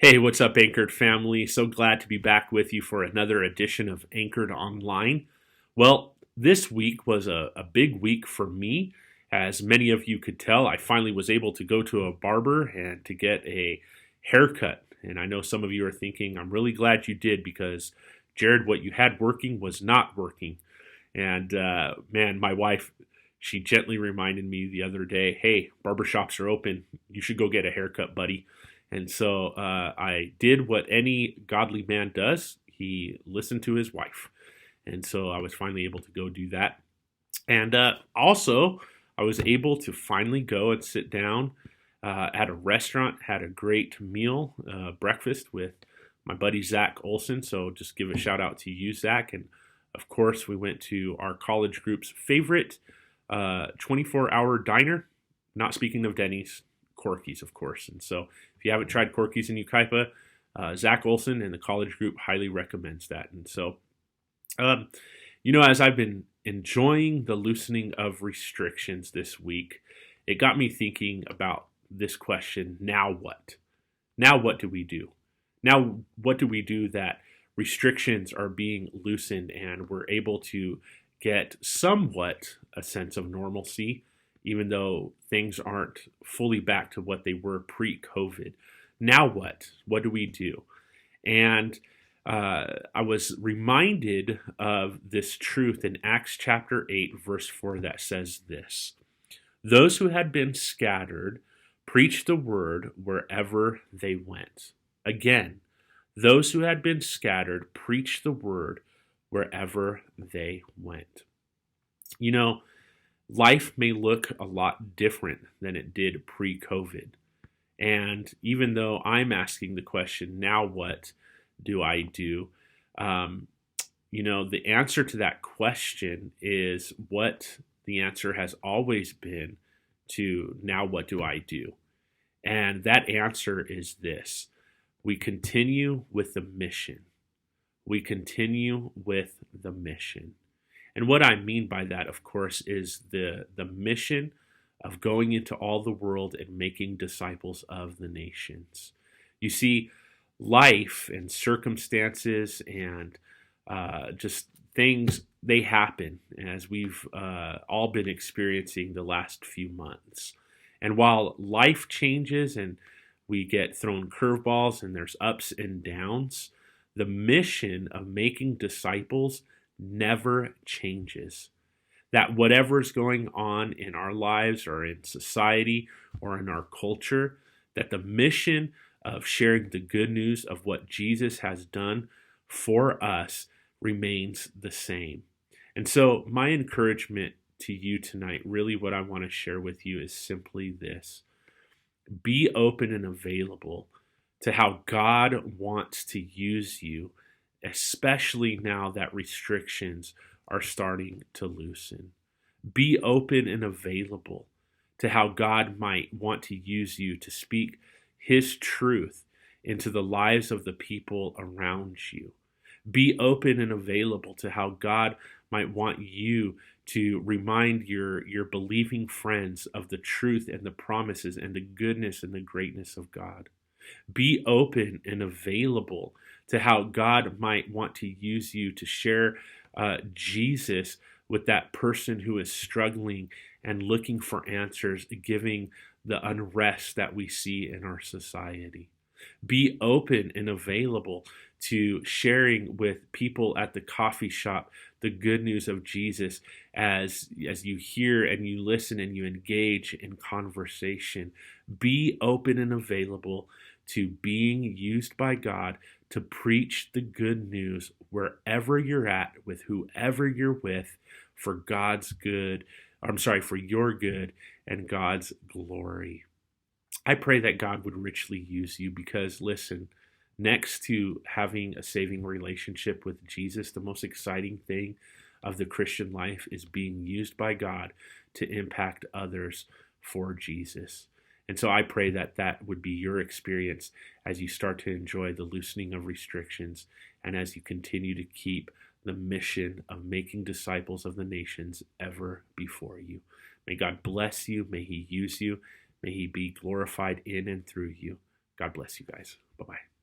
Hey, what's up, Anchored family? So glad to be back with you for another edition of Anchored Online. Well, this week was a big week for me. As many of you could tell, I finally was able to go to a barber and to get a haircut. And I know some of you are thinking, I'm really glad you did because, Jared, what you had working was not working. And man, my wife, she gently reminded me the other day, hey, barbershops are open. You should go get a haircut, buddy. And so I did what any godly man does. He listened to his wife. And so I was finally able to go do that. And also, I was able to finally go and sit down at a restaurant, had a great meal, breakfast with my buddy Zach Olson. So just give a shout out to you, Zach. And of course, we went to our college group's favorite 24-hour diner. Not speaking of Denny's, Corky's, of course. And so if you haven't tried Corky's in Ukaipa, Zach Olson and the college group highly recommends that. And so, as I've been enjoying the loosening of restrictions this week, it got me thinking about this question: now what? Now what do we do? Now what do we do that restrictions are being loosened and we're able to get somewhat a sense of normalcy, even though things aren't fully back to what they were pre-COVID? Now what? What do we do? And I was reminded of this truth in Acts chapter 8, verse 4, that says this: those who had been scattered preached the word wherever they went. Again, those who had been scattered preached the word wherever they went. You know, life may look a lot different than it did pre-COVID. And even though I'm asking the question, now what do I do? The answer to that question is what the answer has always been to now what do I do? And that answer is this: we continue with the mission. We continue with the mission. And what I mean by that, of course, is the mission of going into all the world and making disciples of the nations. You see, life and circumstances and just things, they happen as we've all been experiencing the last few months. And while life changes and we get thrown curveballs and there's ups and downs, the mission of making disciples never changes. That whatever's going on in our lives or in society or in our culture, that the mission of sharing the good news of what Jesus has done for us remains the same. And so my encouragement to you tonight, really what I want to share with you, is simply this: be open and available to how God wants to use you, especially now that restrictions are starting to loosen. Be open and available to how God might want to use you to speak His truth into the lives of the people around you. Be open and available to how God might want you to remind your believing friends of the truth and the promises and the goodness and the greatness of God. Be open and available to how God might want to use you to share Jesus with that person who is struggling and looking for answers, giving the unrest that we see in our society. Be open and available to sharing with people at the coffee shop the good news of Jesus as you hear and you listen and you engage in conversation. Be open and available to being used by God to preach the good news wherever you're at, with whoever you're with, for God's good, for your good and God's glory. I pray that God would richly use you because, listen, next to having a saving relationship with Jesus, the most exciting thing of the Christian life is being used by God to impact others for Jesus. And so I pray that that would be your experience as you start to enjoy the loosening of restrictions and as you continue to keep the mission of making disciples of the nations ever before you. May God bless you. May He use you. May He be glorified in and through you. God bless you guys. Bye bye.